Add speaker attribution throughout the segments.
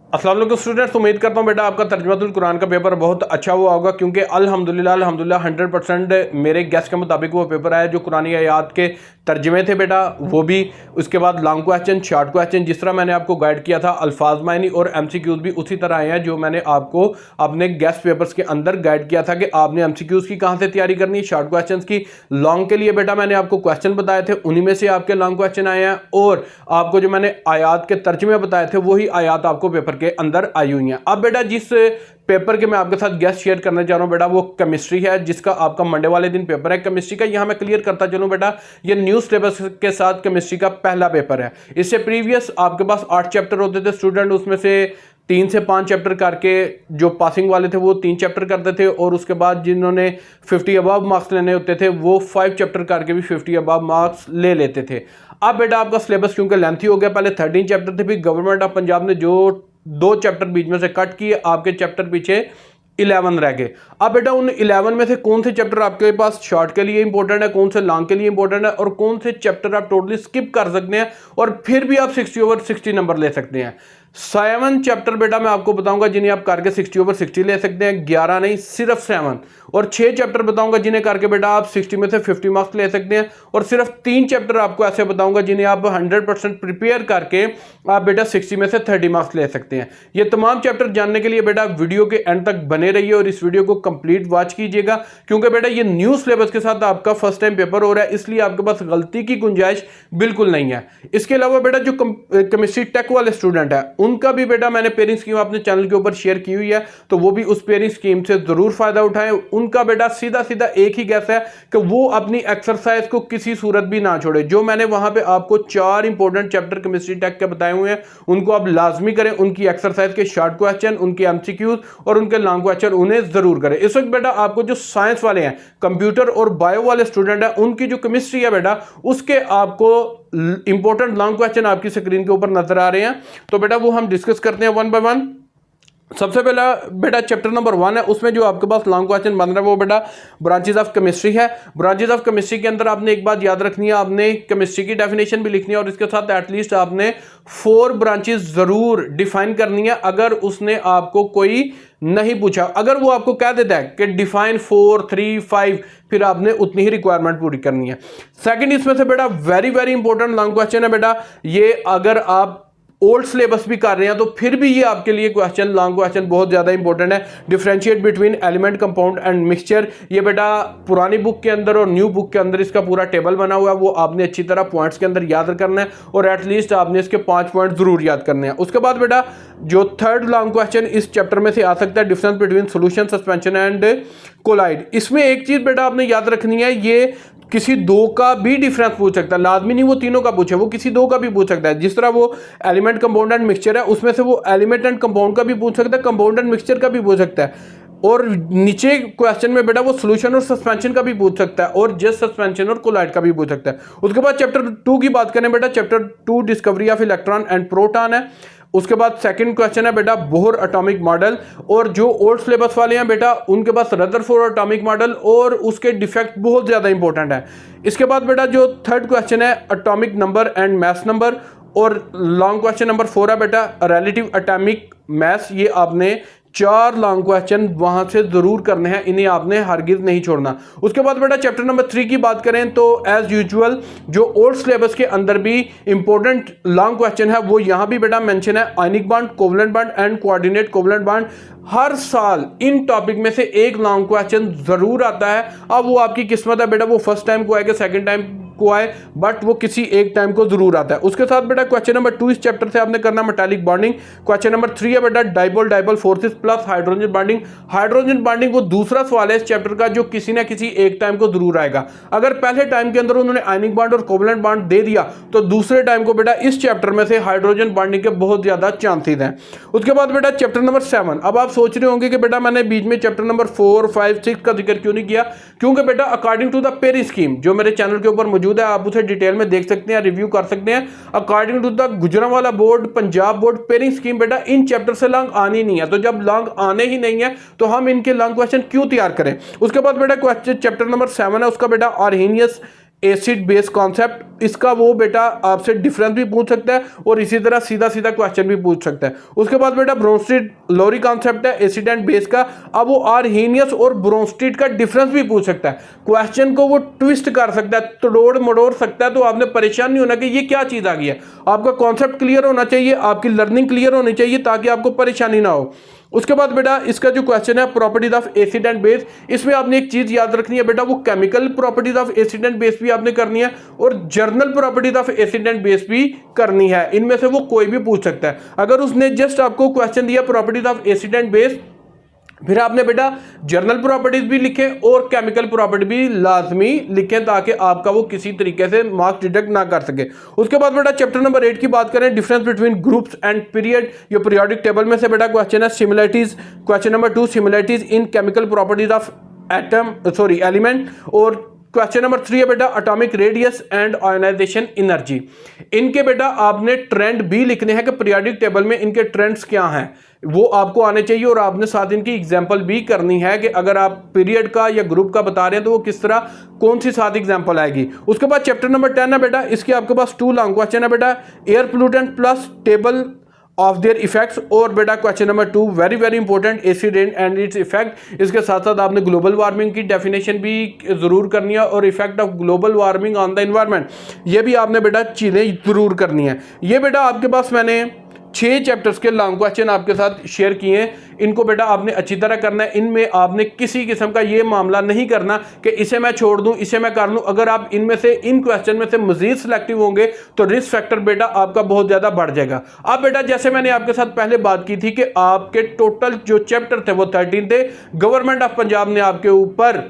Speaker 1: अस्सलाम वालेकुम स्टूडेंट्स, उम्मीद करता हूँ बेटा आपका तर्जुमातुल कुरान का पेपर बहुत अच्छा हुआ होगा, क्योंकि अल्हम्दुलिल्लाह 100% मेरे गेस के मुताबिक वो पेपर आया जो कुरानी आयात के तर्जमे थे बेटा, वो भी। उसके बाद लॉन्ग क्वेश्चन, शॉर्ट क्वेश्चन, जिस तरह मैंने आपको गाइड किया था, अल्फाज मायनी और एमसीक्यूज भी उसी तरह आए हैं जो मैंने आपको अपने गेस्ट पेपर्स के अंदर गाइड किया था कि आपने एमसीक्यूज की कहाँ से तैयारी करनी है, शॉर्ट क्वेश्चन की। लॉन्ग के लिए बेटा मैंने आपको क्वेश्चन बताए थे, उन्हीं में से आपके लॉन्ग क्वेश्चन आए हैं, और आपको जो मैंने आयात के तर्जमे बताए थे वही आयात आपको पेपर के अंदर आई हुई हैं। अब बेटा जिस पेपर के मैं आपके साथ गेस्ट शेयर करने जा रहा हूं बेटा, वो केमिस्ट्री है, जिसका आपका मंडे वाले दिन पेपर है केमिस्ट्री का। यहां मैं क्लियर करता चलूं बेटा, ये न्यू सिलेबस के साथ केमिस्ट्री का पहला पेपर है। इससे प्रीवियस आपके पास 8 चैप्टर होते थे स्टूडेंट, उसमें से 3 से 5 चैप्टर करके जो पासिंग वाले थे वो 3 चैप्टर करते थे, और उसके बाद जिन्होंने 50 अबव मार्क्स लेने होते थे वो 5 चैप्टर करके भी 50 अबव मार्क्स ले लेते थे। अब बेटा आपका सिलेबस क्योंकि लेंथी हो गया, पहले 13 चैप्टर थे, फिर गवर्नमेंट ऑफ पंजाब ने जो 2 चैप्टर बीच में से कट किए, आपके चैप्टर पीछे 11 रह गए। अब बेटा उन 11 में से कौन से चैप्टर आपके पास शॉर्ट के लिए इंपॉर्टेंट है, कौन से लॉन्ग के लिए इंपॉर्टेंट है, और कौन से चैप्टर आप टोटली स्किप कर सकते हैं और फिर भी आप 60/60 नंबर ले सकते हैं। 7 चैप्टर बेटा मैं आपको बताऊंगा जिन्हें आप करके 60/60 ले सकते हैं, 11 नहीं सिर्फ 7। और 6 चैप्टर बताऊंगा जिन्हें करके बेटा आप 60 में से 50 मार्क्स ले सकते हैं, और सिर्फ 3 चैप्टर आपको ऐसे बताऊंगा जिन्हें आप 100% प्रिपेयर करके आप बेटा 60 में से 30 मार्क्स ले सकते हैं। ये तमाम चैप्टर जानने के लिए बेटा वीडियो के एंड तक बने रहिए और इस वीडियो को कंप्लीट वॉच कीजिएगा, क्योंकि बेटा ये न्यू सिलेबस के साथ आपका फर्स्ट टाइम पेपर हो रहा है, इसलिए आपके पास गलती की गुंजाइश बिल्कुल नहीं है। इसके अलावा बेटा जो केमिस्ट्री टेक वाले स्टूडेंट है उनका भी बेटा मैंने पेयरिंग स्कीम अपने चैनल के ऊपर शेयर की हुई है, तो वो भी उस पेयरिंग स्कीम से जरूर फायदा उठाएं। उनका बेटा सीधा सीधा एक ही गैस है कि वो अपनी एक्सरसाइज को किसी सूरत भी ना छोड़े। जो मैंने वहां पे आपको 4 इंपॉर्टेंट चैप्टर केमिस्ट्री टेक के बताए हुए हैं उनको आप लाजमी करें, उनकी एक्सरसाइज के शॉर्ट क्वेश्चन, उनके एमसीक्यूज और उनके लॉन्ग क्वेश्चन उन्हें जरूर करें। इस वक्त बेटा आपको जो साइंस वाले हैं, कंप्यूटर और बायो वाले स्टूडेंट है, उनकी जो केमिस्ट्री है बेटा उसके आपको इंपॉर्टेंट लॉन्ग क्वेश्चन आपकी स्क्रीन के ऊपर नजर आ रहे हैं, तो बेटा वो हम डिस्कस करते हैं 1 बाय 1। सबसे पहला बेटा चैप्टर नंबर 1 है, उसमें जो आपके पास लॉन्ग क्वेश्चन बन रहा है वो बेटा ब्रांचेस ऑफ केमिस्ट्री है। ब्रांचेस ऑफ केमिस्ट्री के अंदर आपने एक बात याद रखनी है, आपने केमिस्ट्री की डेफिनेशन भी लिखनी है और इसके साथ एटलीस्ट आपने 4 ब्रांचेस जरूर डिफाइन करनी है। अगर उसने आपको कोई नहीं पूछा, अगर वो आपको कह देता है कि डिफाइन 4, 3, 5, फिर आपने उतनी ही रिक्वायरमेंट पूरी करनी है। सेकंड इसमें से बेटा very very important long question है बेटा, ये अगर आप ओल्ड सिलेबस भी कर रहे हैं तो फिर भी ये आपके लिए क्वेश्चन, लॉन्ग क्वेश्चन बहुत ज्यादा इंपॉर्टेंट है। Differentiate between element, compound and mixture, ये बेटा पुरानी बुक के अंदर और न्यू बुक के अंदर इसका पूरा टेबल बना हुआ है, वो आपने अच्छी तरह पॉइंट्स के अंदर याद करना है और एटलीस्ट आपने इसके 5 पॉइंट जरूर याद करने हैं। उसके बाद बेटा जो थर्ड लॉन्ग क्वेश्चन इस चैप्टर में से आ सकता है, difference between solution, suspension and colloid. इसमें एक चीज बेटा आपने याद रखनी है, ये किसी 2 का भी डिफरेंस पूछ सकता है, लाजमी नहीं वो तीनों का पूछे, वो किसी 2 का भी पूछ सकता है। जिस तरह वो एलिमेंट, कंपाउंड एंड मिक्सचर है, उसमें से वो एलिमेंट एंड कंपाउंड का भी पूछ सकता है, कंपाउंड एंड मिक्सचर का भी पूछ सकता है, और नीचे क्वेश्चन में बेटा वो सॉल्यूशन और सस्पेंशन का भी पूछ सकता है, और जस्ट सस्पेंशन और कोलाइड का भी पूछ सकता है। उसके बाद चैप्टर 2 की बात करें बेटा, chapter 2 discovery of electron and proton है। उसके बाद सेकंड क्वेश्चन है बेटा बोहर एटॉमिक मॉडल, और जो ओल्ड सिलेबस वाले हैं बेटा उनके पास रदरफोर्ड एटॉमिक मॉडल और उसके डिफेक्ट बहुत ज्यादा इंपॉर्टेंट है। इसके बाद बेटा जो थर्ड क्वेश्चन है atomic number and mass number, और लॉन्ग क्वेश्चन नंबर 4 है बेटा रिलेटिव एटॉमिक मास। ये आपने 4 लॉन्ग क्वेश्चन वहां से जरूर करने हैं, इन्हें आपने हरगिज नहीं छोड़ना। उसके बाद बेटा चैप्टर नंबर 3 की बात करें तो एज यूजुअल जो ओल्ड सिलेबस के अंदर भी इंपॉर्टेंट लॉन्ग क्वेश्चन है वो यहां भी बेटा मेंशन है, ionic bond, covalent bond and coordinate covalent bond. हर साल इन टॉपिक में से एक लॉन्ग क्वेश्चन जरूर आता है। अब वो आपकी किस्मत है बेटा, वो फर्स्ट टाइम को आए कि सेकंड टाइम को आए, बट वो किसी एक टाइम को जरूर आता है। उसके साथ बेटा क्वेश्चन नंबर 2 इस चैप्टर से आपने करना मेटालिक बॉन्डिंग। क्वेश्चन नंबर 3 है बेटा dipole dipole forces plus hydrogen bonding. Hydrogen bonding वो दूसरा सवाल है इस चैप्टर का जो किसी ना किसी एक टाइम को जरूर आएगा। अगर पहले टाइम के अंदर उन्होंने आयनिक बॉन्ड और कोवलेंट बॉन्ड दे दिया तो दूसरे टाइम को बेटा इस चैप्टर में से हाइड्रोजन बॉन्डिंग के बहुत ज्यादा चांसेस हैं। उसके बाद बेटा चैप्टर नंबर 7। अब आप सोच रहे होंगे कि बेटा मैंने बीच में चैप्टर नंबर 4, 5, 6 का जिक्र क्यों नहीं किया, क्योंकि बेटा according to the pairing scheme जो मेरे चैनल के ऊपर मौजूद है, आप उसे डिटेल में देख सकते हैं, रिव्यू कर सकते हैं। According to the Gujranwala board, Punjab board pairing scheme बेटा इन चैप्टर से लॉन्ग आनी नहीं है, तो जब लॉन्ग आने ही नहीं है तो हम इनके लॉन्ग क्वेश्चन क्यों तैयार करें। उसके बाद बेटा क्वेश्चन चैप्टर नंबर 7 है, उसका बेटा आर्हेनियस एसिड बेस कॉन्सेप्ट, इसका वो बेटा आपसे डिफरेंस भी पूछ सकता है और इसी तरह सीधा सीधा क्वेश्चन भी पूछ सकता है। उसके बाद बेटा ब्रोंस्टेड लोरी कॉन्सेप्ट है एसिड एंड बेस का। अब वो आर्हेनियस और ब्रोंस्टेड का डिफरेंस भी पूछ सकता है, क्वेश्चन को वो ट्विस्ट कर सकता है, तोड़ मड़ोड़ सकता है। तो आपने परेशान नहीं होना कि ये क्या चीज आ गई है, आपका कॉन्सेप्ट क्लियर होना चाहिए, आपकी लर्निंग क्लियर होनी चाहिए ताकि आपको परेशानी ना हो। उसके बाद बेटा इसका जो क्वेश्चन है properties of acid and base, इसमें आपने एक चीज याद रखनी है बेटा, वो chemical properties of acid and base भी आपने करनी है और journal properties of acid and base भी करनी है। इनमें से वो कोई भी पूछ सकता है। अगर उसने जस्ट आपको क्वेश्चन दिया properties of acid and base, फिर आपने बेटा जर्नल प्रॉपर्टीज भी लिखे और केमिकल प्रॉपर्टी भी लाजमी लिखें ताकि आपका वो किसी तरीके से मार्क्स डिडक्ट ना कर सके। उसके बाद बेटा चैप्टर नंबर 8 की बात करें, difference between groups and period, ये पीरियोडिक टेबल में से बेटा क्वेश्चन है। Similarities, question number 2 similarities in chemical properties of element. और क्वेश्चन नंबर 3 है बेटा atomic radius and ionization energy. इनके बेटा आपने ट्रेंड भी लिखने हैं कि पीरियोडिक टेबल में इनके ट्रेंड्स क्या हैं, वो आपको आने चाहिए और आपने साथ इनकी एग्जांपल भी करनी है कि अगर आप पीरियड का या ग्रुप का बता रहे हैं तो वो किस तरह कौन सी साथ एग्जांपल आएगी। उसके बाद चैप्टर नंबर 10 है बेटा, इसके आपके पास 2 लॉन्ग क्वेश्चन है बेटा, air pollutant plus table of their effects. और बेटा question number 2 very very important, acid rain and its effect. इसके साथ साथ आपने ग्लोबल वार्मिंग की डेफिनेशन भी जरूर करनी है और effect of global warming on the environment, ये भी आपने बेटा चीजें जरूर करनी है। ये बेटा आपके पास मैंने 6 चैप्टर्स के लॉन्ग क्वेश्चन आपके साथ शेयर किए हैं, इनको बेटा आपने अच्छी तरह करना है। इनमें आपने किसी किस्म का ये मामला नहीं करना कि इसे मैं छोड़ दूं, इसे मैं कर लूं। अगर आप इनमें से इन क्वेश्चन में से मजीद सिलेक्टिव होंगे तो रिस्क फैक्टर बेटा आपका बहुत ज्यादा बढ़ जाएगा। अब बेटा जैसे मैंने आपके साथ पहले बात की थी कि आपके टोटल जो चैप्टर थे वो 13 थे, गवर्नमेंट ऑफ पंजाब ने आपके ऊपर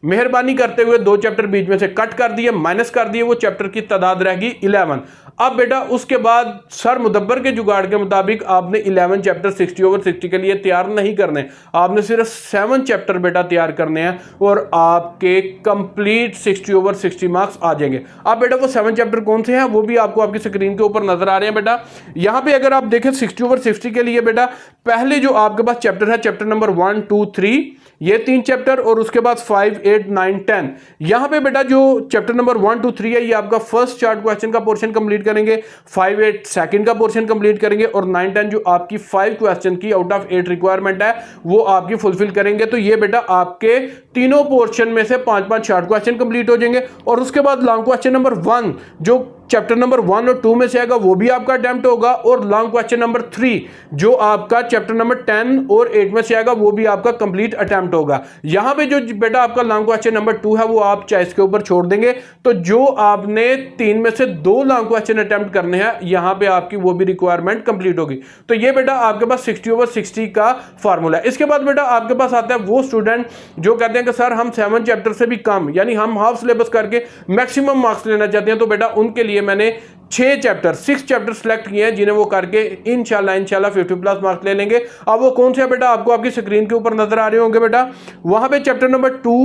Speaker 1: मेहरबानी करते हुए 2 चैप्टर बीच में से कट कर दिए, माइनस कर दिए, वो चैप्टर की तादाद रहेगी 11। अब बेटा उसके बाद सर मुदब्बर के जुगाड़ के मुताबिक आपने 11 चैप्टर 60/60 के लिए तैयार नहीं करने, आपने सिर्फ 7 चैप्टर बेटा तैयार करने हैं और आपके कंप्लीट 60/60 मार्क्स आ जाएंगे। अब बेटा वो 7 चैप्टर कौन से हैं वो भी आपको आपकी स्क्रीन के ऊपर नजर आ रहे हैं बेटा। यहां पे अगर आप देखें 60/60 के लिए बेटा पहले जो आपके पास चैप्टर है, चैप्टर नंबर 1, 2, 3, ये 3 चैप्टर और उसके बाद 5, 8, 9, 10। यहां पे बेटा जो चैप्टर नंबर 1, 2, 3 है ये आपका फर्स्ट चार्ट क्वेश्चन का पोर्शन कंप्लीट करेंगे, 5, 8 सेकंड का पोर्शन कंप्लीट करेंगे और 9, 10 जो आपकी 5 क्वेश्चन की आउट ऑफ 8 रिक्वायरमेंट है वो आपकी फुलफिल करेंगे। तो ये बेटा आपके तीनों पोर्शन में से 5-5 शार्ट क्वेश्चन कंप्लीट हो जाएंगे। और उसके बाद लॉन्ग क्वेश्चन नंबर 1 जो चैप्टर नंबर 1 और 2 में से आएगा वो भी आपका अटेम्प्ट होगा और लॉन्ग क्वेश्चन नंबर 3 जो आपका चैप्टर नंबर 10 और 8 में से आएगा वो भी आपका कंप्लीट अटेम्प्ट होगा। यहां पे जो बेटा आपका लॉन्ग क्वेश्चन नंबर 2 है वो आप चॉइस के ऊपर छोड़ देंगे। तो जो आपने 3 में से 2 लॉन्ग क्वेश्चन अटेम्प्ट करने हैं यहां पे आपकी वो भी रिक्वायरमेंट कंप्लीट होगी। तो ये बेटा आपके पास 60/60 का फार्मूला है। इसके बाद बेटा आपके पास आता है वो स्टूडेंट जो कहते हैं कि सर हम 7 चैप्टर से भी कम यानी हम हाफ सिलेबस करके मैक्सिमम मार्क्स लेना चाहते हैं। तो बेटा उनके लिए मैंने 6 चैप्टर सिलेक्ट किए हैं जिन्हें वो करके इंशाल्लाह 50+ मार्क्स ले लेंगे। अब वो कौन से है बेटा आपको आपकी स्क्रीन के ऊपर नजर आ रहे होंगे बेटा। वहां पे चैप्टर नंबर 2,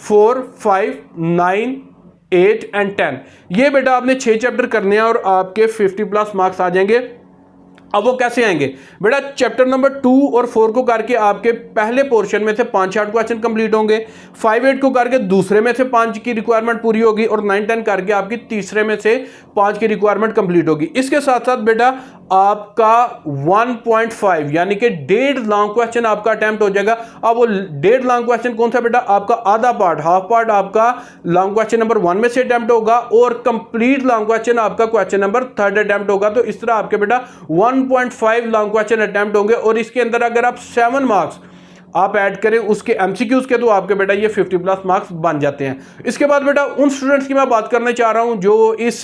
Speaker 1: 4, 5, 9, 8 एंड 10 ये बेटा आपने 6 चैप्टर करने हैं और आपके 50+ मार्क्स आ जाएंगे। अब वो कैसे आएंगे बेटा, चैप्टर नंबर 2 और 4 को करके आपके पहले पोर्शन में से 5 शार्ट क्वेश्चन कंप्लीट होंगे, 5, 8 को करके दूसरे में से 5 की रिक्वायरमेंट पूरी होगी और 9, 10 करके आपकी तीसरे में से 5 की रिक्वायरमेंट कंप्लीट होगी। इसके साथ साथ बेटा आपका 1.5 यानी कि 1.5 लॉन्ग क्वेश्चन आपका अटेम्प्ट हो जाएगा। अब वो 1.5 लॉन्ग क्वेश्चन कौन सा बेटा, आपका आधा पार्ट, हाफ पार्ट आपका लॉन्ग क्वेश्चन नंबर 1 में से अटेम्प्ट होगा और कंप्लीट लॉन्ग क्वेश्चन आपका क्वेश्चन नंबर 3 अटेम्प्ट होगा। तो इस तरह आपके बेटा 1.5 लॉन्ग क्वेश्चन अटेम्प्ट होंगे और इसके अंदर अगर आप 7 मार्क्स आप ऐड करें उसके एमसीक्यूज के तो आपके बेटा ये 50+ मार्क्स बन जाते हैं। इसके बाद बेटा उन स्टूडेंट्स की मैं बात करना चाह रहा हूं जो इस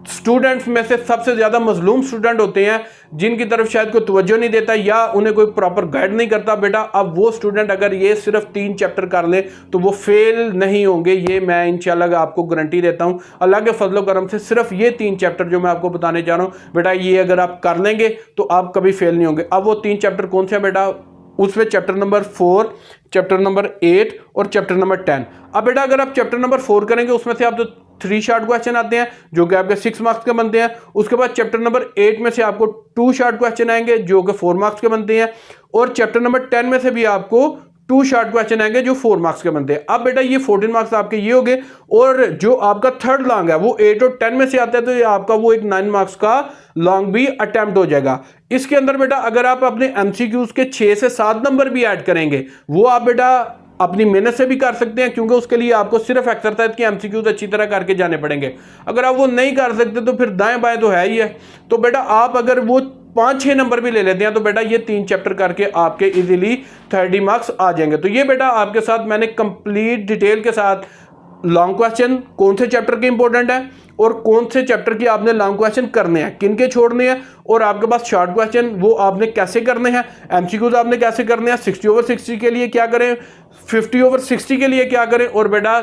Speaker 1: स्टूडेंट्स में से सबसे ज्यादा मजलूम स्टूडेंट होते हैं जिनकी तरफ शायद कोई तवज्जो नहीं देता या उन्हें कोई प्रॉपर गाइड नहीं करता बेटा। अब वो स्टूडेंट अगर ये सिर्फ 3 चैप्टर कर ले तो वो फेल नहीं होंगे, ये मैं इंशाल्लाह आपको गारंटी देता हूं अल्लाह के फजलो करम से। सिर्फ ये 3 चैप्टर जो मैं आपको बताने जा रहा हूं बेटा ये अगर आप कर लेंगे तो आप कभी फेल नहीं होंगे। अब वो 3 चैप्टर कौन से हैं बेटा, उसमें चैप्टर नंबर 4, चैप्टर नंबर 8 और चैप्टर नंबर 10। अब बेटा अगर आप चैप्टर नंबर 4 करेंगे उसमें से आप तो 3 शार्ट क्वेश्चन आते हैं जो कि आपके 6 मार्क्स के बनते हैं। उसके बाद चैप्टर नंबर 8 में से आपको 2 शार्ट क्वेश्चन आएंगे जो कि 4 मार्क्स के बनते हैं और चैप्टर नंबर 10 में से भी आपको 2 शॉर्ट क्वेश्चन आएंगे जो 4 मार्क्स के बनते हैं। अब बेटा ये 14 मार्क्स आपके ये हो गए, और जो आपका थर्ड लॉन्ग है वो 8 और 10 में से आता है, तो ये आपका वो एक 9 मार्क्स का लॉन्ग भी अटेम्प्ट हो जाएगा। इसके अंदर बेटा अगर आप अपने एमसीक्यूज के 6 से 7 नंबर भी ऐड करेंगे, वो आप बेटा अपनी मेहनत से भी कर सकते हैं, क्योंकि उसके लिए आपको सिर्फ एक्सरसाइज के एमसीक्यूज अच्छी तरह करके जाने पड़ेंगे। अगर आप वो नहीं कर सकते तो फिर दाएं बाएं तो है ही है। तो बेटा आप अगर वो 5-6 नंबर भी ले लेते हैं तो बेटा ये 3 चैप्टर करके आपके इजीली 30 मार्क्स आ जाएंगे। तो ये बेटा आपके साथ मैंने कंप्लीट डिटेल के साथ लॉन्ग क्वेश्चन कौन से चैप्टर के इंपॉर्टेंट है और कौन से चैप्टर की आपने लॉन्ग क्वेश्चन करने हैं, किन के छोड़ने हैं, और आपके पास शॉर्ट क्वेश्चन वो आपने कैसे करने हैं, एमसीक्यूज आपने कैसे करने हैं, 60/60 के लिए क्या करें, 50/60 के लिए क्या करें, और बेटा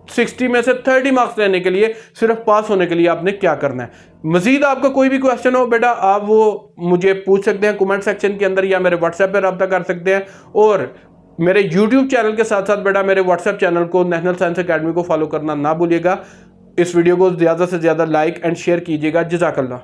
Speaker 1: 60 में से 30 मार्क्स लेने के लिए, सिर्फ पास होने के लिए आपने क्या करना है। मजीद आपका कोई भी क्वेश्चन हो बेटा आप वो मुझे पूछ सकते हैं कमेंट सेक्शन के अंदर, या मेरे व्हाट्सएप पर रब्ता कर सकते हैं। और मेरे यूट्यूब चैनल के साथ साथ बेटा मेरे व्हाट्सएप चैनल को नेशनल साइंस एकेडमी को फॉलो करना ना भूलिएगा। इस वीडियो को ज़्यादा से ज़्यादा लाइक एंड शेयर कीजिएगा। जज़ाकल्लाह।